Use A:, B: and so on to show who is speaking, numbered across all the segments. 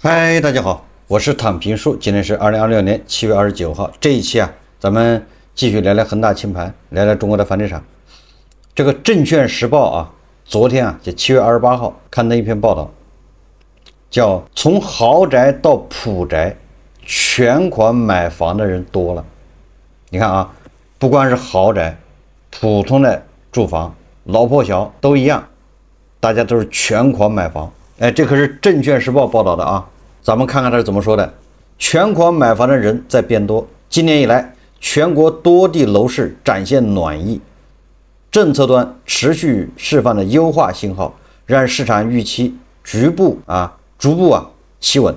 A: 嗨，大家好，我是躺平叔，今天是2026年7月29号。這一期咱們繼續聊聊恆大清盤，聊聊中國的房地產。這個證券時報昨天就7月28號刊登一篇報道，叫從豪宅到普宅，全款買房的人多了。你看不光是豪宅，普通的住房，老破小都一樣，大家都是全款買房。这可是證券時報報道的咱們看看他是怎麼說的。全款買房的人在變多，今年以來，全國多地樓市展現暖意，政策端持續釋放的優化信號，讓市場預期逐步企穩。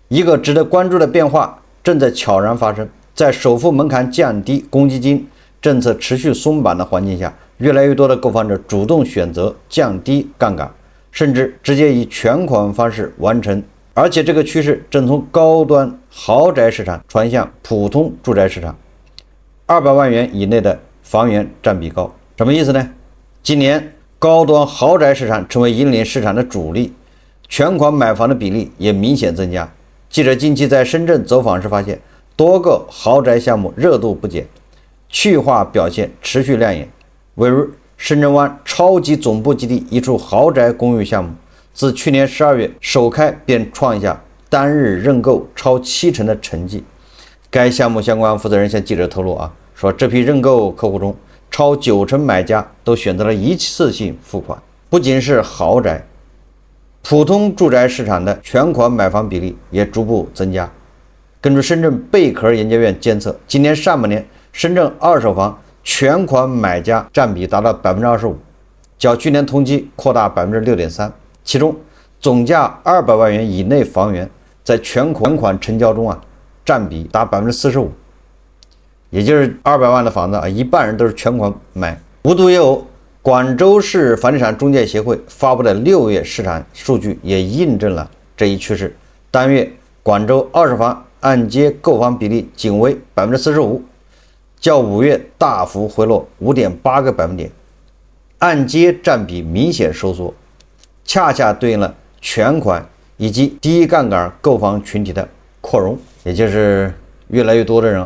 A: 一個值得關注的變化正在悄然發生，在首付門檻降低、公積金政策持續鬆綁的環境下，越來越多的購房者主動選擇降低槓桿，甚至直接以全款方式完成，而且這個趨勢正從高端豪宅市場傳向普通住宅市場。200萬元以內的房源佔比高，什麼意思呢？今年高端豪宅市場成為引領市場的主力，全款買房的比例也明顯增加。記者近期在深圳走訪時發現，多個豪宅項目熱度不減，去化表現持續亮眼。例如深圳灣超級總部基地一處豪宅公寓項目，自去年12月首開便創下單日認購超70%的成績。該項目相關負責人向記者透露說這批認購客戶中，超90%買家都選擇了一次性付款。不僅是豪宅，普通住宅市場的全款買房比例也逐步增加。根據深圳貝殼研究院監測，今年上半年深圳二手房全款買家佔比達到 25%， 較去年同期擴大 6.3%。 其中總價200萬元以內房源在全款成交中佔比達 45%， 也就是200萬的房子一半人都是全款買。無獨有偶，廣州市房地產中介協會發布的6月市場數據也印證了這一趨勢。當月廣州二手房按揭購房比例僅為 45%，較5月大幅回落 5.8個百分點，按揭佔比明顯收縮，恰恰對應了全款以及低槓桿購房群體的擴容，也就是越來越多的人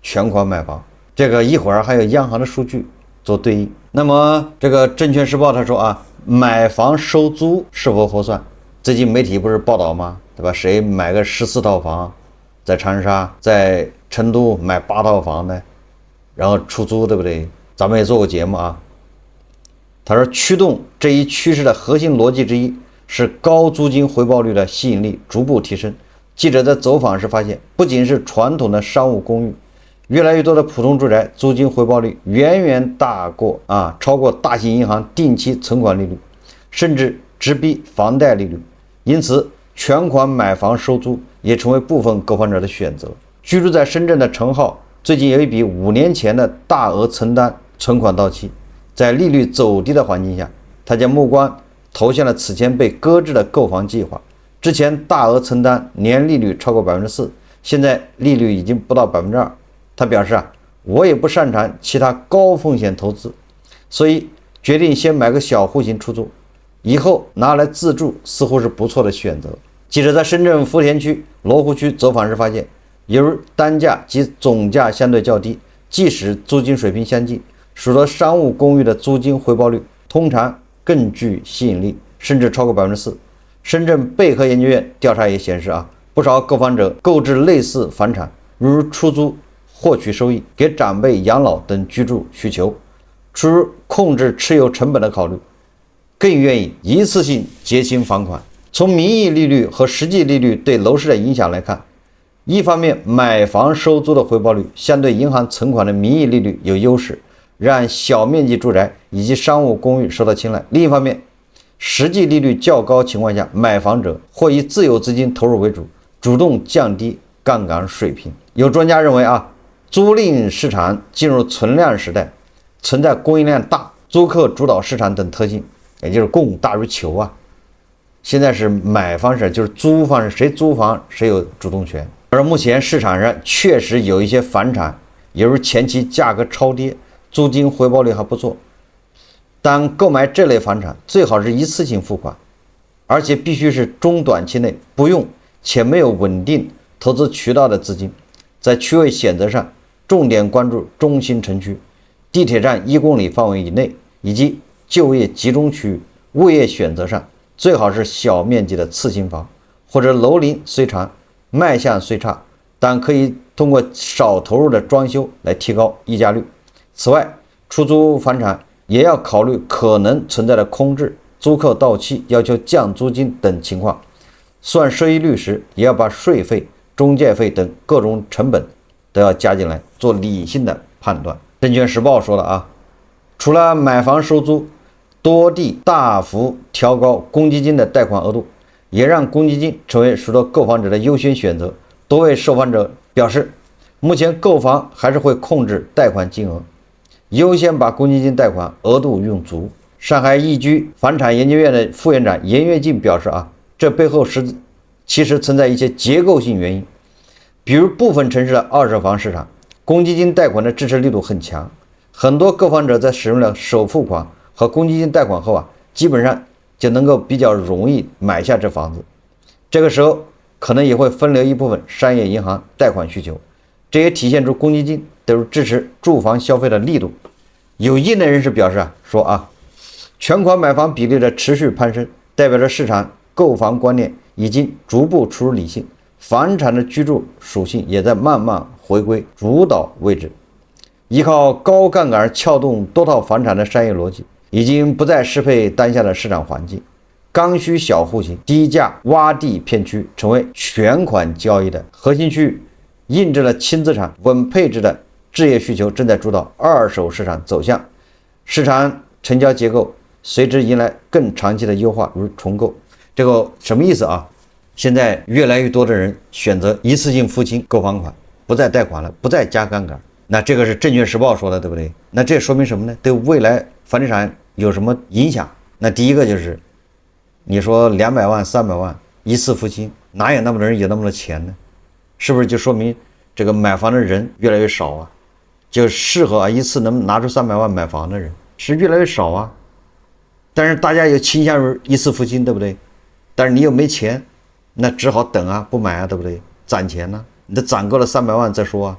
A: 全款買房。這個一會兒還有央行的數據做對應。那麼這個證券時報他說買房收租是否合算？最近媒體不是報道嗎？對吧？誰買個14套房，在長沙、在成都買8套房呢，然後出租，对不对？咱們也做過節目他說驅動這一趨勢的核心邏輯之一是高租金回報率的吸引力逐步提升。記者在走訪時發現，不僅是傳統的商務公寓，越來越多的普通住宅租金回報率遠遠超過大型銀行定期存款利率，甚至直逼房貸利率。因此全款買房收租也成为部分购房者的選擇。居住在深圳的陈浩最近有一筆5年前的大額承擔存款到期，在利率走低的環境下，他將目光投向了此前被擱置的購房計劃。之前大額承擔年利率超過 4%， 現在利率已經不到 2%。 他表示我也不擅長其他高風險投資，所以決定先買個小戶型出租，以後拿來自住似乎是不錯的選擇。記者在深圳福田區羅湖區走訪時發現，由於單價及總價相對較低，即使租金水平相近，使得商務公寓的租金回報率通常更具吸引力，甚至超過 4%。 深圳貝殼研究院調查也顯示不少購房者購置類似房產，如出租獲取收益、給長輩養老等居住需求，出於控制持有成本的考慮，更願意一次性結清房款。從名義利率和實際利率對樓市的影響來看，一方面買房收租的回報率相對銀行存款的名義利率有優勢，讓小面積住宅以及商務公寓受到青睞。另一方面，實際利率較高情況下，買房者或以自有資金投入為主，主動降低槓桿水平。有專家認為租賃市場進入存量時代，存在供應量大、租客主導市場等特性，也就是供大於求现在是買方市，就是租方市，谁租房谁有主动权。而目前市场上確實有一些房產，由於前期價格超跌，租金回報率還不錯。但購買這類房產最好是一次性付款，而且必須是中短期內不用且沒有穩定投資渠道的資金，在區位選擇上重點關注中心城區、地鐵站1公里範圍以內以及就業集中區域。物業選擇上最好是小面積的次新房，或者樓齡雖長，賣相雖差，但可以通過少投入的裝修來提高溢價率。此外，出租房產也要考慮可能存在的空置、租客到期要求降租金等情況。算收益率時，也要把稅費、中介費等各種成本都要加進來，做理性的判斷。證券時報說了啊，除了買房收租，多地大幅調高公积金的貸款額度，也讓公積金成為许多購房者的優先選擇。多位受訪者表示，目前購房還是會控制貸款金額，優先把公積金貸款額度用足。上海易居房產研究院的副院長严躍進表示啊，這背後其實存在一些結構性原因，比如部分城市的二手房市場，公積金貸款的支持力度很強，很多購房者在使用了首付款和公積金貸款后啊，基本上就能夠比較容易買下這房子。這個時候可能也會分流一部分商業銀行貸款需求，這也體現出公積金都是支持住房消費的力度。有業內人士表示說全款買房比例的持續攀升，代表着市場購房觀念已經逐步出入理性，房產的居住屬性也在慢慢回歸主導位置。依靠高槓桿撬動多套房產的商業邏輯已經不再適配當下的市場環境，剛需小戶型、低價洼地片區成為全款交易的核心區域，印證了輕資產、穩配置的置業需求正在主導二手市場走向，市场成交結構隨之迎來更長期的優化，如重構。這個什麼意思啊？現在越來越多的人選擇一次性付清購房款，不再貸款了，不再加槓桿。那這個是證券時報說的，對不对？那這說明什麼呢？對未來房地產有什麼影響？那第一個就是你說200萬300萬一次付清，哪有那麼多人有那麼多錢呢？是不是就說明這個買房的人越来越少啊？就適合一次能拿出300萬買房的人是越来越少啊。但是大家有倾向于一次付清，对不对？但是你又沒錢，那只好等啊，不買啊，對不對？攢錢呢，你得攢夠了300萬再說啊。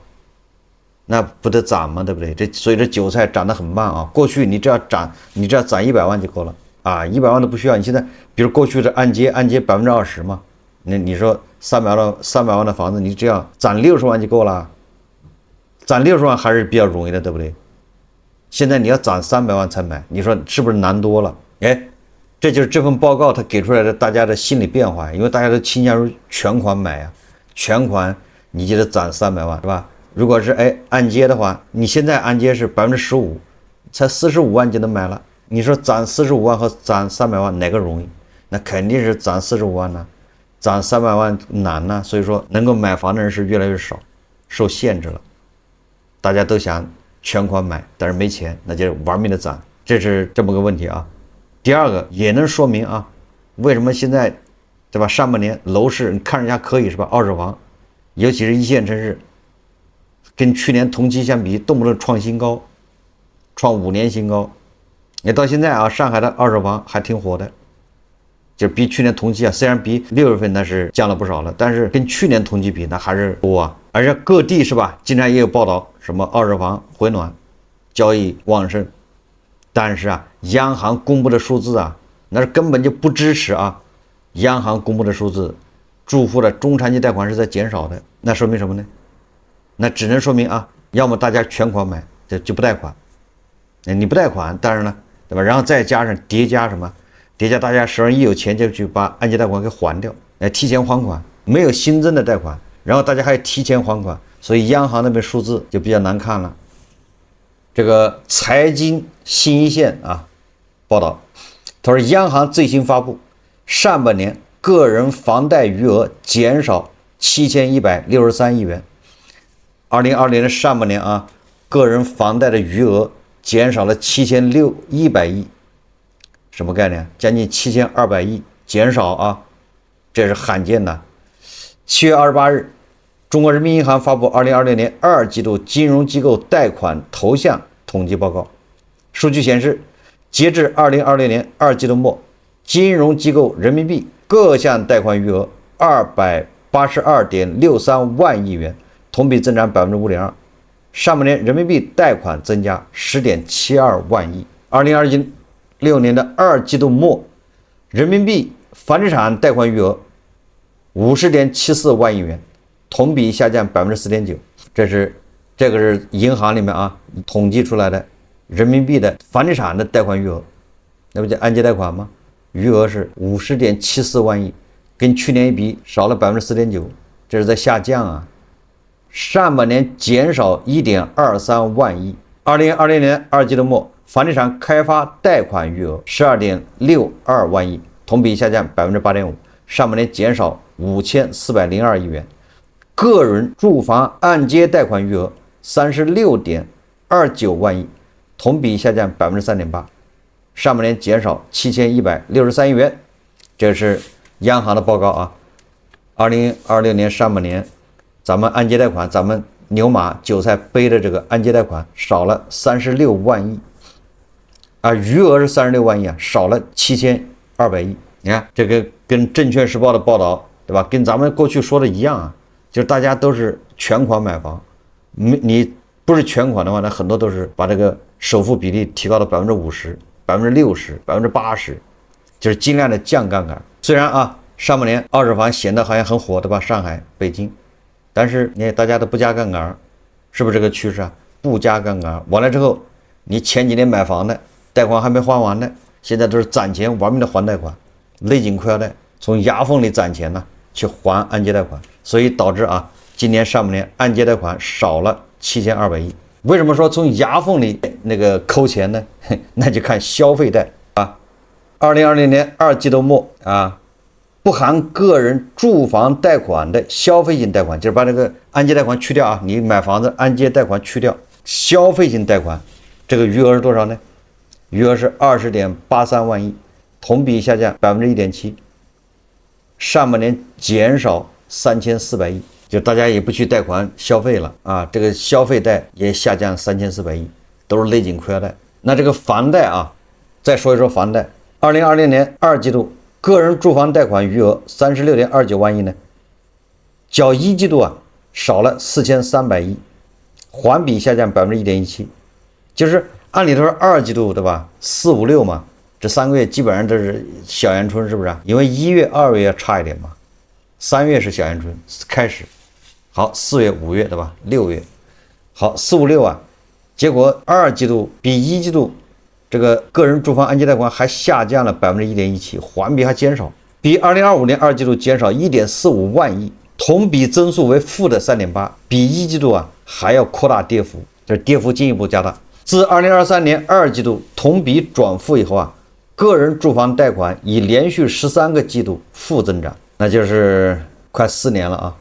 A: 那不得漲嗎？對不對？所以這韭菜漲得很慢啊。過去你只要攢100萬就夠了啊，100萬都不需要。你現在比如過去的按揭20%嘛，你說300萬的房子，你只要攢60萬就夠了，攢60萬還是比較容易的，對不對？現在你要攢300萬才買，你說是不是難多了？這就是這份報告它給出來的大家的心理變化，因為大家都傾向於全款買啊，全款你就得攢300萬，是吧？如果是按揭的話，你現在按揭是15%，才45萬就能買了。你說攢45萬和攢300萬哪個容易？那肯定是攢45萬呢，攢300萬難呢。所以說能夠買房的人是越来越少，受限制了。大家都想全款買，但是沒錢，那就玩命的攢，這是這麼個問題啊。第二個也能說明啊，為什麼現在對吧？上半年樓市你看人家可以是吧？二手房，尤其是一線城市。跟去年同期相比，動不動創新高，創5年新高。也到現在啊，上海的二手房還挺火的，就比去年同期啊，雖然比6月份那是降了不少了，但是跟去年同期比那還是多啊。而且各地是吧，经常也有報道什麼二手房回暖，交易旺盛。但是啊，央行公布的數字啊，那是根本就不支持啊。央行公布的數字，住戶的中长期貸款是在減少的，那說明什麼呢？那只能說明啊，要麼大家全款買，就不貸款。你不貸款，当然了，对吧？然後再加上疊加什麼？疊加大家手上一有錢就去把按揭貸款給還掉，提前還款，沒有新增的貸款，然後大家還提前還款，所以央行那邊數字就比較難看了。這個財經新一線啊報道，他說央行最新發布，上半年個人房貸餘額減少7163億元。2020年的上半年啊，個人房貸的餘額減少了7100億，什麼概念？將近7200億減少啊，這是罕見的。7月28日，中國人民銀行發布2020年2季度金融機構貸款投向統計報告。數據顯示，截至2020年2季度末，金融機構人民幣各項貸款餘額82.63萬億元，同比增長5.2%。上半年人民幣貸款增加10.72萬億。2026年的2季度末，人民幣房地產貸款餘額50.74萬億元，同比下降4.9%。這個是銀行裡面統計出來的人民幣的房地產的貸款餘額，那不叫按揭貸款嗎？餘額是50.74萬億，跟去年一比少了4.9%，這是在下降啊。上半年減少1.23萬億。2020年2季度末，房地產開發貸款餘額12.62萬億，同比下降8.5%，上半年減少5402億元。個人住房按揭貸款餘額36.29萬億，同比下降3.8%，上半年減少7163億元。這是央行的報告啊。2026年上半年，咱們按揭貸款，咱們牛馬韭菜背的這個按揭貸款少了36萬億，餘額是36萬億啊，少了7200億。你看這個跟證券時報的報道，對吧？跟咱們過去說的一樣啊，就是大家都是全款買房，你不是全款的話，那很多都是把这个首付比例提高到50%、60%、80%，就是尽量的降杠杆。虽然上半年二手房显得好像很火，对吧？上海、北京。但是你大家都不加杠杆，是不是这个趋势啊？不加杠杆，完了之後，你前幾年買房的貸款還沒還完的，現在都是攢錢玩命的還貸款，勒緊褲腰帶，從牙縫裡攢錢呢去還按揭貸款，所以導致今年上半年按揭貸款少了7200億。為什麼說從牙縫裡那個摳錢呢？那就看消費貸2020年2季度末不含個人住房貸款的消費性貸款，就是把這個按揭貸款去掉你買房子按揭貸款去掉，消費性貸款這個餘額是多少呢？餘額是20.83萬億，同比下降1.7%，上半年減少3400億，就大家也不去貸款消費了這個消費貸也下降3400億，都是勒緊褲腰帶。那這個房貸再說一說房貸，2020年2季度。個人住房貸款餘額36.29萬億呢，較一季度少了4300億，環比下降1.17%。就是按理都是2季度對吧？4、5、6嘛，這3個月基本上都是小陽春，是不是？因為1月、2月要差一點嘛，3月是小陽春開始，好4月、5月對吧？6月，好4、5、6結果2季度比1季度。這個個人住房按揭貸款還下降了1.17%，環比還減少，比2025年2季度減少1.45萬億，同比增速為負的3.8%，比一季度還要擴大跌幅，就是跌幅進一步加大。自2023年2季度同比轉負以後個人住房貸款已連續13個季度負增長，那就是快4年了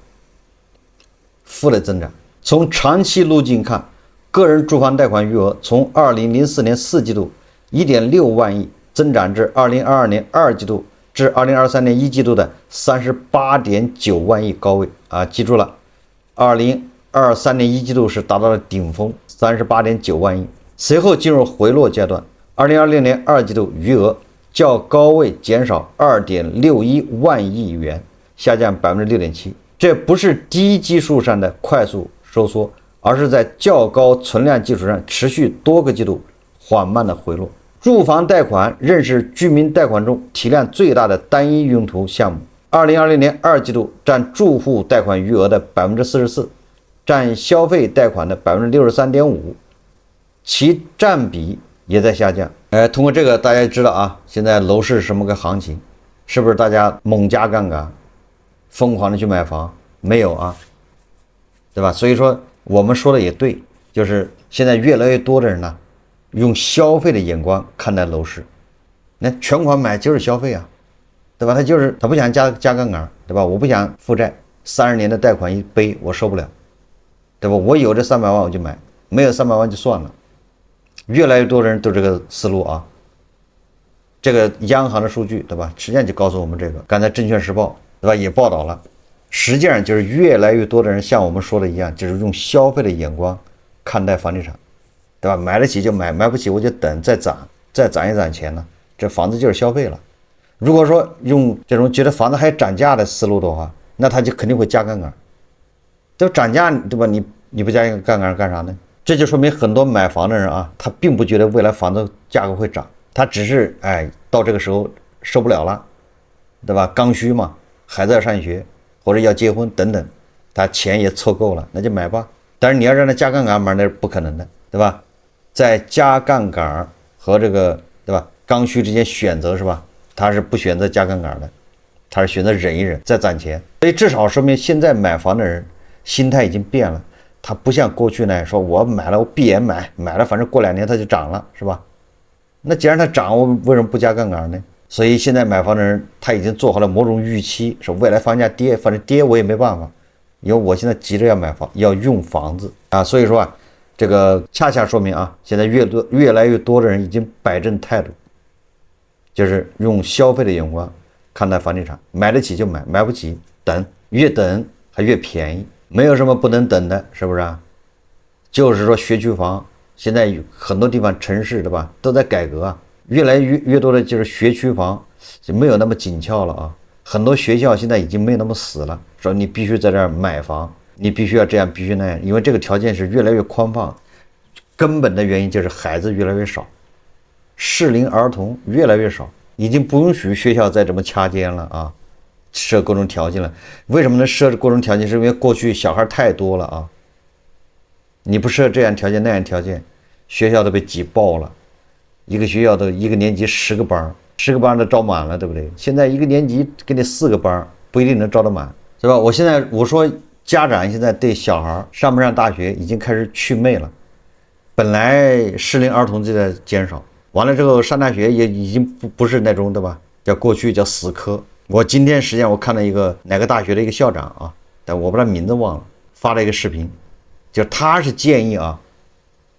A: 負的增長。從長期路徑看，個人住房貸款餘額從2004年4季度1.6萬億增長至2022年2季度至2023年1季度的38.9萬億高位記住了，2023年1季度是達到了頂峰38.9萬億，隨後進入回落階段，2026年2季度餘額較高位減少2.61萬億元，下降6.7%。這不是低基數上的快速收縮，而是在較高存量基礎上持續多個季度緩慢的回落。住房貸款仍是居民貸款中體量最大的單一用途項目。2020年2季度佔住戶貸款餘額的44%，佔消費貸款的63.5%，其佔比也在下降。通過這個大家知道現在樓市什麼個行情，是不是大家猛加槓桿，瘋狂的去買房？沒有對吧？所以說我們說的也對，就是現在越來越多的人用消費的眼光看待樓市，那全款買就是消費對吧？他不想加槓桿，對吧？我不想負債，30年的貸款一背我受不了，對吧？我有這300萬我就買，沒有300萬就算了。越來越多的人都這個思路這個央行的數據，對吧？實際上就告訴我們這個，剛才證券時報對吧也報道了，實際上就是越來越多的人像我們說的一樣，就是用消費的眼光看待房地產。對吧？買得起就買，買不起我就等再漲一漲錢呢。這房子就是消費了。如果說用這種覺得房子還漲價的思路的話，那他就肯定会加槓桿。都涨價，对吧？你不加槓桿幹啥呢？这就說明很多買房的人啊，他并不觉得未来房子价格会涨，他只是到这個時候受不了了，對吧？剛需嘛，孩子要上學或者要結婚等等，他錢也湊夠了，那就買吧。但是你要讓他加槓桿嘛，那是不可能的，對吧？在加槓桿和這個，對吧？剛需之間選擇是吧？他是不選擇加槓桿的，他是選擇忍一忍再攢錢。所以至少說明現在買房的人心態已經變了，他不像過去呢，說我買了我閉眼買了，反正過2年它就漲了，是吧？那既然它漲，我為什麼不加槓桿呢？所以現在買房的人他已經做好了某種預期，說未來房價跌，反正跌我也沒辦法，因為我現在急着要買房，要用房子啊。所以說啊，這個恰恰說明啊，現在越來越多的人已經擺正態度，就是用消費的眼光看待房地產，買得起就買，買不起等，越等還越便宜。沒有什麼不能等的，是不是啊？就是說學區房現在很多地方城市，對吧，都在改革啊，越來越多的就是學區房就沒有那麼緊俏了啊。很多學校現在已經沒有那麼死了，說你必須在這兒買房，你必須要這樣，必須那樣，因為這個條件是越來越寬放，根本的原因就是孩子越來越少，適齡兒童越來越少，已經不允許學校再這麼掐尖了啊。設各種條件了，為什麼能設各種條件？是因為過去小孩太多了啊，你不設這樣條件那樣條件，學校都被擠爆了，一個學校的一個年級10個班，10個班都招滿了，對不對？現在一個年級給你4個班，不一定能招得滿，是吧？我說家長現在對小孩上不上大學已經開始祛魅了，本來適齡兒童就在減少，完了之後上大學也已經不是那種，對吧？叫過去叫死磕。我今天實際上我看到一個哪個大學的一個校長啊，但我不知道名字忘了，發了一個視頻，就是他是建議啊，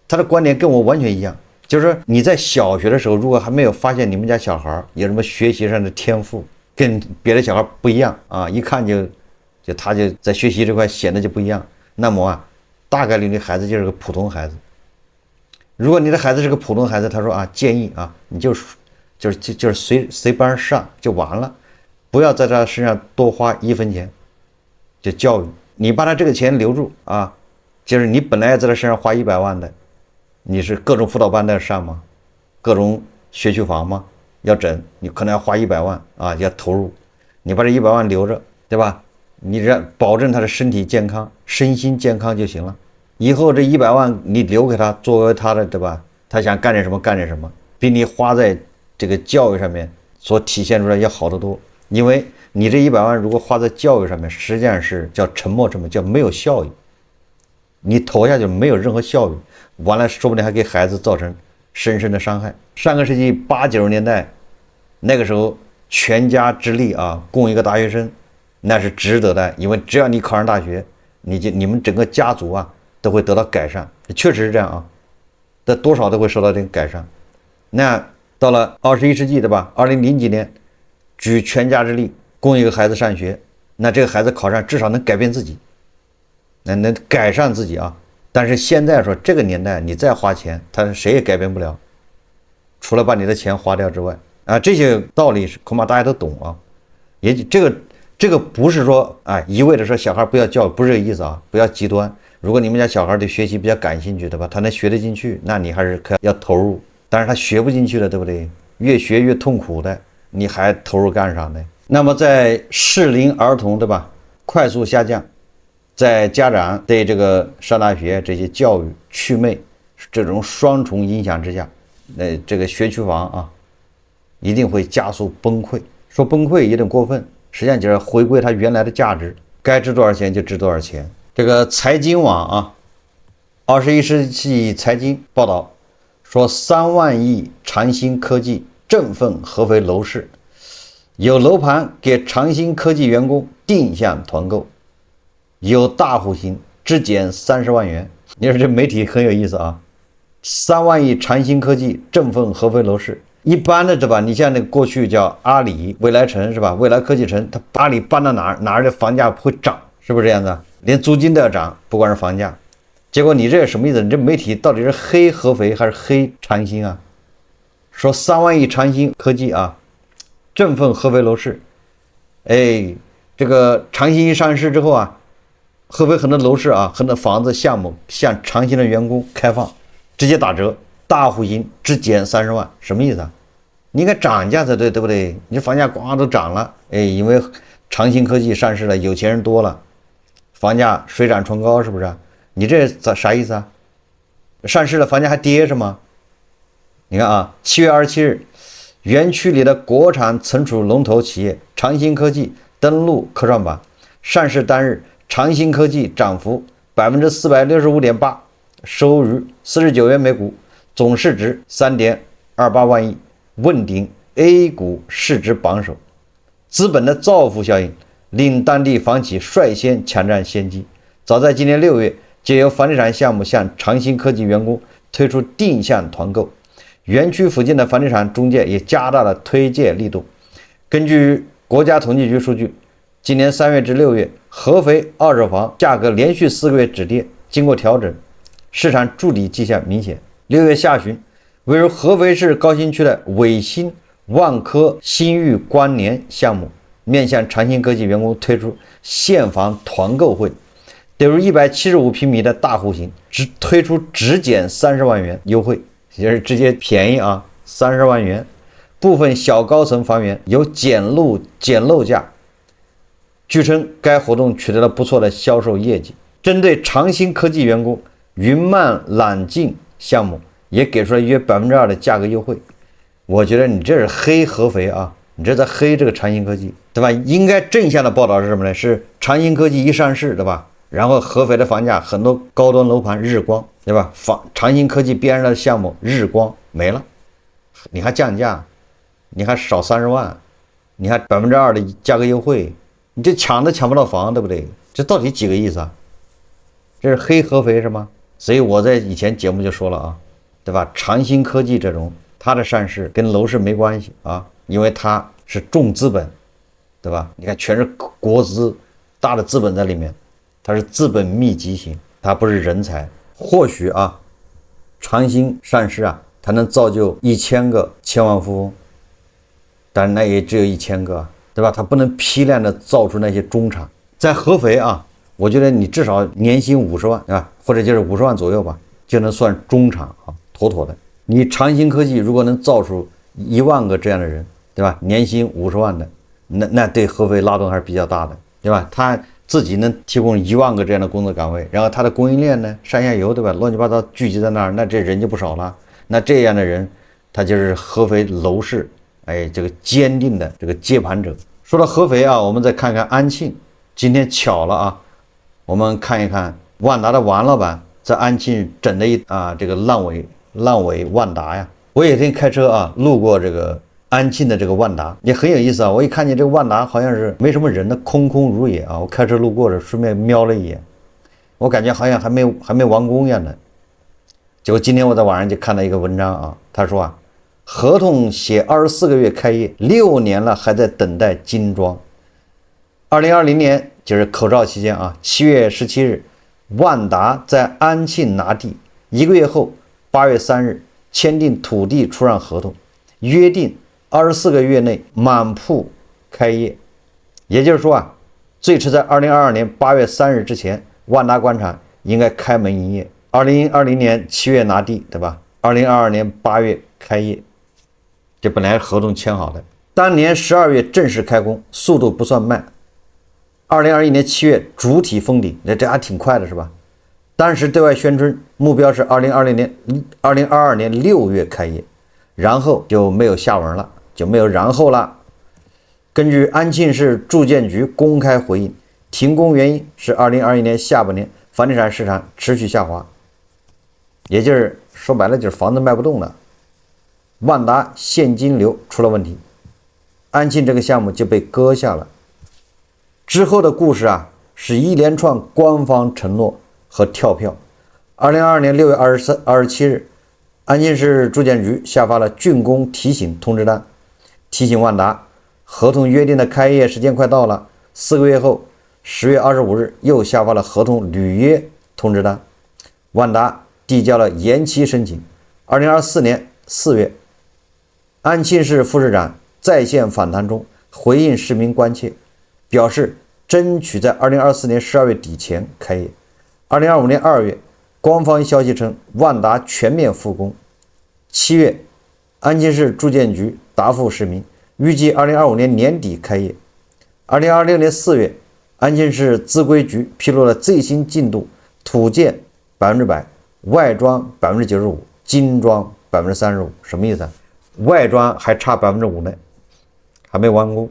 A: 他的觀點跟我完全一樣，就是你在小學的時候，如果還沒有發現你們家小孩有什麼學習上的天賦，跟別的小孩不一樣啊，一看他就在學習這塊顯得就不一樣，那麼啊，大概率你孩子就是個普通孩子。如果你的孩子是個普通孩子，他說啊，建議啊，你就是隨班上就完了。不要在他身上多花1分錢，就教育你把他這個錢留住啊，就是你本來在他身上花100萬的，你是各種輔導班的上嗎？各種學區房嗎？要整，你可能要花100萬啊，要投入，你把這100萬留着，對吧？你讓保證他的身體健康、身心健康就行了。以後這100萬你留給他，作為他的，對吧？他想幹點什麼幹點什麼，比你花在這個教育上面所體現出來要好得多。因為你這100萬如果花在教育上面，實際上是叫沉沒成本，叫沒有效益。你投下去沒有任何效益，完了說不定還給孩子造成深深的傷害。上個世紀80、90年代，那個時候全家之力啊供一個大學生，那是值得的，因為只要你考上大學，你們整個家族啊都會得到改善，確實是這樣啊，但多少都會受到這個改善。那到了21世紀，對吧？2000幾年。舉全家之力供一個孩子上學，那這個孩子考上至少能改變自己，能改善自己啊。但是現在說這個年代你再花錢，他誰也改變不了，除了把你的錢花掉之外啊。這些道理恐怕大家都懂啊。也這個不是說一味的說小孩不要教育，不是這個意思啊，不要極端。如果你們家小孩對學習比較感興趣，對吧？他能學得進去，那你還是要投入。但是他學不進去了，對不对？越學越痛苦的。你還投入幹啥呢？那麼在適齡兒童，對吧，快速下降，在家長對這個上大學這些教育祛魅這種雙重影響之下，這個學區房啊一定會加速崩潰。說崩潰有點過分，實際上就是回歸它原來的價值，該值多少錢就值多少錢。這個財經網啊，21世紀財經報道說3萬億長興科技振奮合肥樓市，有樓盤給長興科技員工定向團購，有大戶型只減30萬元。你說這媒體很有意思啊！3萬億長興科技振奮合肥樓市，一般的对吧？你像那個過去叫阿里未來城是吧？未來科技城，它阿里搬到哪兒的房價會漲，是不是這樣子？連租金都要漲，不管是房價。結果你這什麼意思？你這媒體到底是黑合肥還是黑長興啊？說3萬億長興科技啊，振奮合肥樓市，這個長興一上市之後啊，合肥很多楼市啊，很多房子项目向长興的員工開放，直接打折，大戶型只減30萬，什麼意思啊？你應該漲價才對，對不對？你房價咣都漲了，哎，因為長興科技上市了，有錢人多了，房價水漲船高，是不是？你這啥意思啊？上市了房價還跌是嗎？你看啊，7月27日，園區裡的國產存儲龍頭企業長興科技登陸科創板，上市當日，長興科技漲幅465.8%，收於49元每股，總市值3.28萬億，問鼎 A 股市值榜首。資本的造富效應令當地房企率先搶佔先機。早在今年6月，就有房地產項目向長興科技員工推出定向團購，園區附近的房地產中介也加大了推介力度。根據國家統計局數據，今年3月至6月，合肥二手房價格連續4個月止跌，經過調整，市場築底跡象明顯。6月下旬，位於合肥市高新區的偉鑫萬科新域光年項目面向長興科技員工推出現房團購会，得入175平米的大戶型，推出只減30萬元優惠，也就是直接便宜啊，30萬元。部分小高層房源有減漏價。據称，該活动取得了不錯的銷售業績。針對長興科技員工，雲漫朗境項目也給出了約2%的價格優惠。我覺得你這是黑合肥啊，你這在黑這個長興科技，對吧？應該正向的報道是什麼呢？是長興科技一上市，对吧？然後合肥的房價很多高端楼盤日光，对吧？長興科技邊上的項目日光沒了，你還降價，你還少30萬，你還2%的價格優惠，你這搶都搶不到房，對不對？這到底幾個意思啊？這是黑合肥是嗎？所以我在以前節目就說了啊，對吧？長興科技這種它的上市跟樓市沒關係啊，因為它是重資本，对吧？你看全是國資大的資本在裡面，它是資本密集型，它不是人才。或許啊，長興上市啊，它能造就1000个千萬富翁，但那也只有1000个，对吧？它不能批量的造出那些中產。在合肥啊，我覺得你至少年薪50萬啊，或者就是50萬左右吧，就能算中產啊，妥妥的。你長興科技如果能造出1萬個這樣的人，對吧？年薪50萬的，那對合肥拉動還是比較大的，對吧？他自己能提供1萬個這樣的工作崗位，然後他的供應鏈呢，上下游，對吧？亂七八糟聚集在那兒，那這人就不少了。那這樣的人，他就是合肥樓市，哎，這個堅定的這個接盤者。說到合肥啊，我們再看看安慶。今天巧了啊，我們看一看萬達的王老闆在安慶整了這個爛尾萬達呀。我有一天開車啊，路過這個安慶的這個萬達，也很有意思啊。我一看見這個萬達好像是沒什麼人的，空空如也啊。我開車路過了，順便瞄了一眼，我感覺好像還沒完工一樣的。結果今天我在網上就看到一個文章啊，他說啊，合同寫24個月開業，6年了還在等待精裝。2020年就是口罩期間啊，7月17日，萬達在安慶拿地，1個月後8月3日簽訂土地出讓合同，約定24個月內滿鋪開業。也就是說啊，最遲在2022年8月3日之前，萬達廣場應該開門營業。2020年7月拿地，對吧？2022年8月開業，這本來合同簽好的，當年12月正式開工，速度不算慢。2021年7月主體封頂，這還挺快的是吧？當時對外宣稱目標是2022年6月開業，然後就沒有下文了，就沒有然後了。根據安慶市住建局公開回應，停工原因是2021年下半年房地產市場持續下滑，也就是說白了就是房子賣不動了，萬達現金流出了問題，安慶這個項目就被擱下了。之後的故事啊，是一連串官方承諾和跳票。2022年6月27日，安慶市住建局下發了竣工提醒通知單，提醒萬達合同約定的開業時間快到了。4個月後，10月25日又下發了合同履約通知單，萬達遞交了延期申請。2024年4月，安慶市副市長在線訪談中回應市民關切，表示爭取在2024年12月底前開業。2025年2月，官方消息稱萬達全面復工。7月，安慶市住建局答覆市民，預計2025年年底開業。2026年4月，安慶市資規局披露了最新進度，土建100%，外裝95%，精裝35%。什麼意思啊？外裝還差5%呢，還沒完工。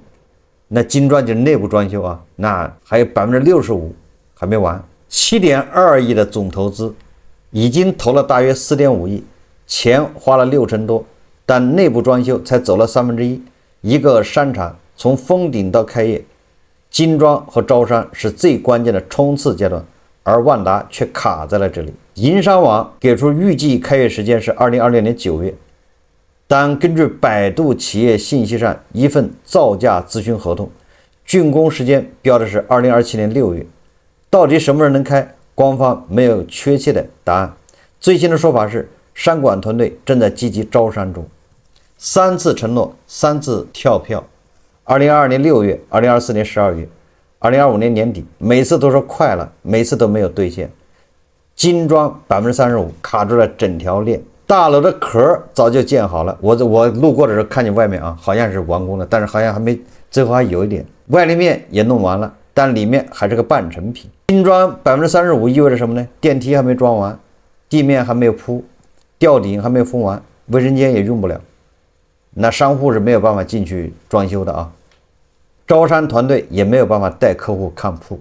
A: 那精裝就是內部裝修啊，那還有65%還沒完。7.2億的總投資，已經投了大約4.5億，錢花了60%多，但內部裝修才走了1/3。一個商場從封頂到開業，精裝和招商是最關鍵的衝刺階段，而萬達卻卡在了這裡。營商網給出預計開業時間是2026年9月，但根據百度企業信息上一份造價諮詢合同，竣工時間標的是2027年6月。到底什麼時候能開？官方沒有確切的答案。最新的說法是，商管團隊正在積極招商中。3次承諾，3次跳票。2022年6月，2024年12月，2025年年底，每次都說快了，每次都沒有兌現。精裝35%卡住了整條鏈。大樓的殼早就建好了，我路過的時候看見外面啊，好像是完工了，但是好像還沒，最後還有一點。外立面也弄完了，但裡面還是個半成品。精裝35%意味着什麼呢？電梯還沒裝完，地面還沒有鋪，吊頂還沒有封完，衛生間也用不了，那商戶是沒有辦法進去裝修的啊。招商團隊也没有辦法帶客戶看鋪，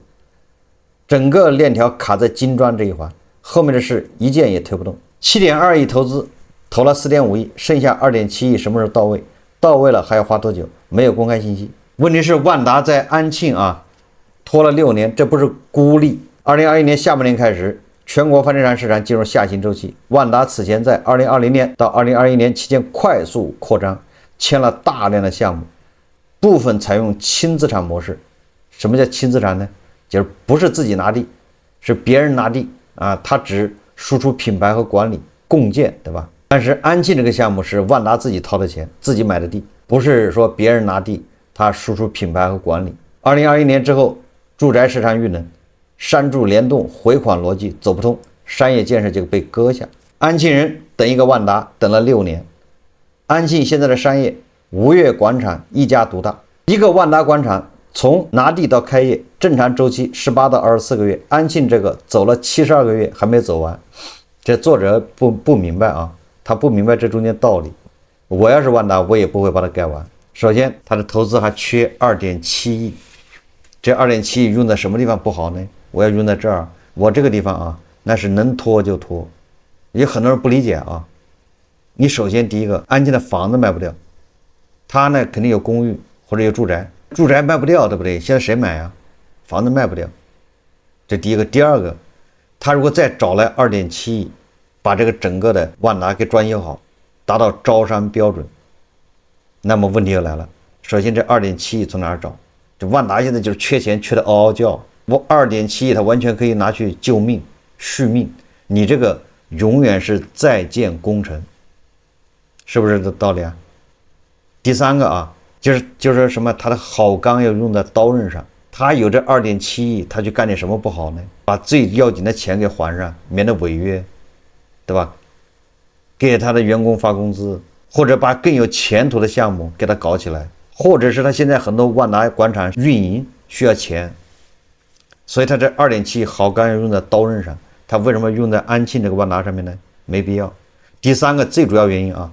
A: 整個鏈條卡在精裝這一環，後面的事一件也推不動。7.2億投資，投了4.5億，剩下2.7億什麼時候到位？到位了還要花多久？沒有公開信息。問題是萬達在安慶啊，拖了6年，這不是孤立。2021年下半年開始，全國房地產市場進入下行周期。萬達此前在2020年到2021年期间快速擴張，簽了大量的項目，部分採用輕資產模式。什麼叫輕資產呢？就是不是自己拿地，是別人拿地啊，他只輸出品牌和管理共建，对吧？但是安慶這個項目是萬達自己掏的錢，自己買的地，不是說別人拿地，他輸出品牌和管理。2021年之後，住宅市場遇冷，商住聯動回款邏輯走不通，商業建設就被擱下。安慶人等一個萬達等了6年。安慶現在的商業，吳越廣場一家獨大，一個萬達廣場從拿地到開業正常周期18到24個月，安慶這個走了72個月還沒走完。這作者不明白啊，他不明白這中間道理。我要是萬達，我也不會把它蓋完。首先他的投資還缺2.7億，這2.7億用在什麼地方不好呢？我要用在這兒，我這個地方啊，那是能拖就拖。有很多人不理解啊，你首先第一個，安慶的房子賣不掉，他呢肯定有公寓或者有住宅，住宅賣不掉，对不对？現在誰買啊？房子賣不掉，這第一個。第二個，他如果再找來2.7億，把這個整個的萬達給裝修好，達到招商標準，那麼問題又來了。首先這2.7億從哪兒找？這萬達現在就是缺錢，缺得嗷嗷叫。我2.7億他完全可以拿去救命續命，你這個永遠是在建工程，是不是这道理啊？第三個啊，就是什麼，他的好鋼要用在刀刃上。他有這2.7億，他去幹點什麼不好呢？把最要緊的錢給還上，免得違約，對吧？給他的員工發工資，或者把更有前途的項目給他搞起來，或者是他現在很多萬達廣場運營需要錢，所以他這2.7億好鋼要用在刀刃上，他為什麼用在安慶這個萬達上面呢？沒必要。第三個最主要原因啊，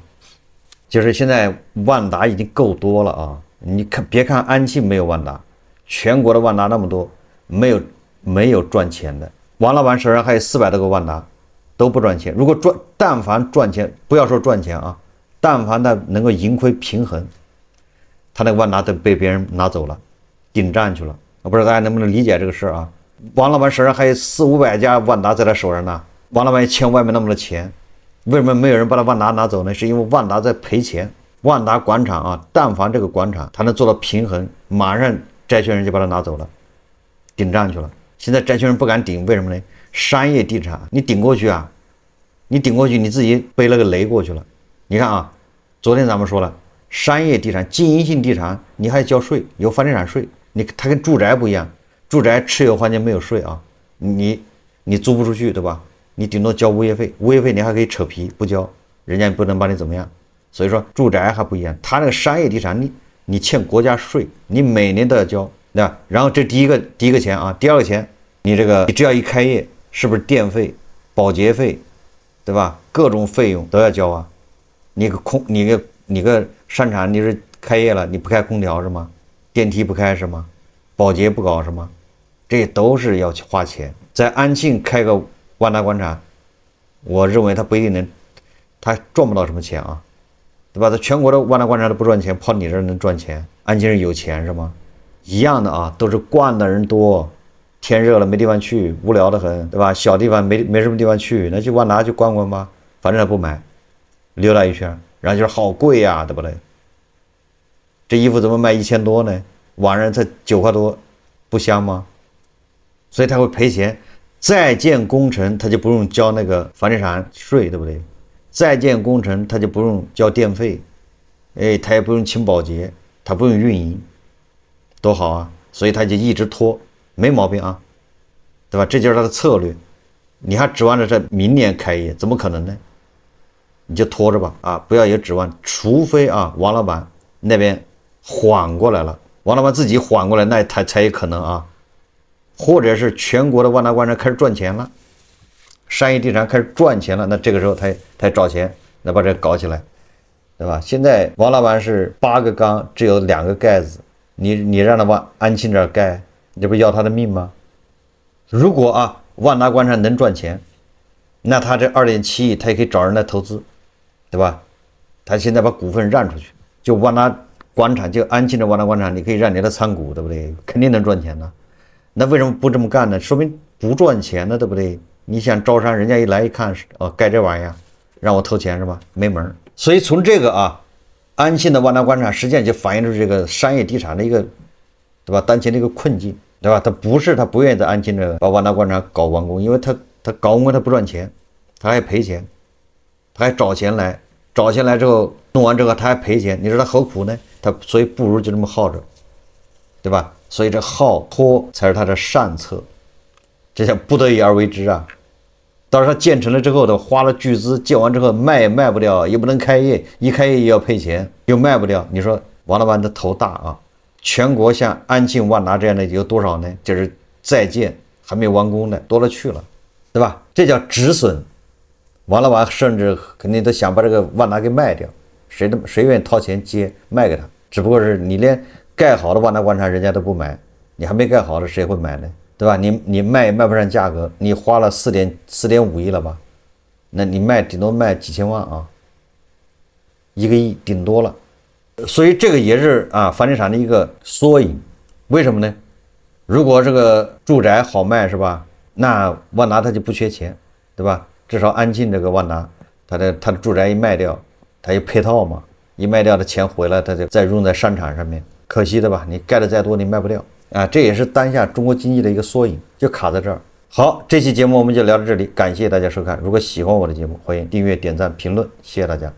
A: 就是現在萬達已經夠多了啊！你看，別看安慶沒有萬達，全國的萬達那麼多，沒有賺錢的。王老闆手上還有400多個萬達，都不賺錢。如果但凡賺錢，不要說賺錢啊，但凡他能夠盈虧平衡，他那個萬達都被別人拿走了，頂佔去了。我不知道大家能不能理解這個事啊？王老闆手上還有400-500家萬達在他手上呢，王老闆欠外面那麼多錢，為什麼沒有人把他萬達拿走呢？是因為萬達在賠錢。萬達廣場啊，但凡這個廣場他能做到平衡，馬上債權人就把它拿走了，頂佔去了。現在債權人不敢頂，為什麼呢？商業地產你頂過去啊，你頂過去你自己背了個雷過去了。你看啊，昨天咱們說了，商業地產、經營性地產你還交稅，有房地產稅，他跟住宅不一樣，住宅持有环境沒有稅啊，你租不出去，對吧？你頂多交物業費，物業費你還可以扯皮不交，人家也不能把你怎麼樣。所以說住宅還不一樣，他那個商業地產你欠國家稅，你每年都要交，对吧？然後這第一個錢啊，第二個錢，你只要一開業，是不是電費、保潔費，對吧？各種費用都要交啊。你個商場你是開業了，你不開空調是嗎？電梯不開是嗎？保潔不搞是嗎？這都是要去花錢。在安慶開個萬達廣場，我認為他不一定能，他賺不到什麼錢啊，對吧？他全國的萬達廣場都不賺錢，跑你這兒能賺錢？安慶人有錢是嗎？一樣的啊，都是慣的人多，天熱了沒地方去，無聊的很，對吧？小地方沒什麼地方去，那去萬達去逛逛吧，反正他不买，溜达一圈，然後就是好貴呀，对不对？這衣服怎麼賣1000多呢？网上才9塊多，不香嗎？所以他會賠錢。在建工程他就不用交那個房地產稅，對不對？在建工程他就不用交電費，他也不用請保潔，他不用運營，多好啊！所以他就一直拖，沒毛病啊，對吧？這就是他的策略。你還指望着這明年開業，怎麼可能呢？你就拖着吧，啊，不要有指望，除非啊王老板那邊緩過來了，王老板自己緩過來，那才有可能啊。或者是全國的萬達廣場開始賺錢了，商業地產開始賺錢了，那這個時候他找錢，那把這搞起來，對吧？現在王老板是8個缸，只有2個蓋子，你讓他往安慶這兒蓋，你這不要他的命嗎？如果啊萬達廣場能賺錢，那他這2.7億他也可以找人來投資，對吧？他現在把股份讓出去，就萬達廣場，就安庆的萬達廣場，你可以讓你的參股，对不對？肯定能賺錢的。那為什麼不這麼幹呢？說明不賺錢呢，對不對？你想招商，人家一來一看，哦，蓋這玩意兒，讓我投錢是吧？沒門。所以從這個啊，安慶的萬達廣場實際上就反映出這個商業地產的一個，對吧？當前的一個困境，對吧？他不願意在安慶這個把萬達廣場搞完工，因為他搞完工他不賺錢，他還賠錢，他還找錢來之後弄完之後他還賠錢，你說他何苦呢？他所以不如就這麼耗着，對吧？所以這耗拖才是他的善策，這叫不得已而為之啊。到時候他建成了之後，他花了巨資，建完之後賣也賣不掉，也不能開業，一開業也要賠錢，又賣不掉。你說王老板的头大啊！全國像安慶、萬達這樣的有多少呢？就是在建還沒完工的多了去了，對吧？這叫止損。王老板甚至肯定都想把這個萬達給賣掉，誰願意掏錢接賣給他？只不過是你連蓋好的萬達廣場人家都不買，你還沒蓋好的誰會買呢？對吧？你賣不上價格，你花了4.5億了吧？那你賣頂多賣幾千萬啊，1個億頂多了。所以這個也是啊房地產的一個縮影。為什麼呢？如果這個住宅好賣是吧？那萬達它就不缺錢，對吧？至少安慶這個萬達，它的住宅一賣掉，它有配套嘛，一賣掉的錢回來，它就再用在商場上面。可惜的吧，你蓋的再多你賣不掉啊，這也是當下中國經濟的一個縮影，就卡在這兒。好，這期節目我們就聊到這裡，感謝大家收看。如果喜歡我的節目，歡迎訂閱、點讚、評論，謝謝大家。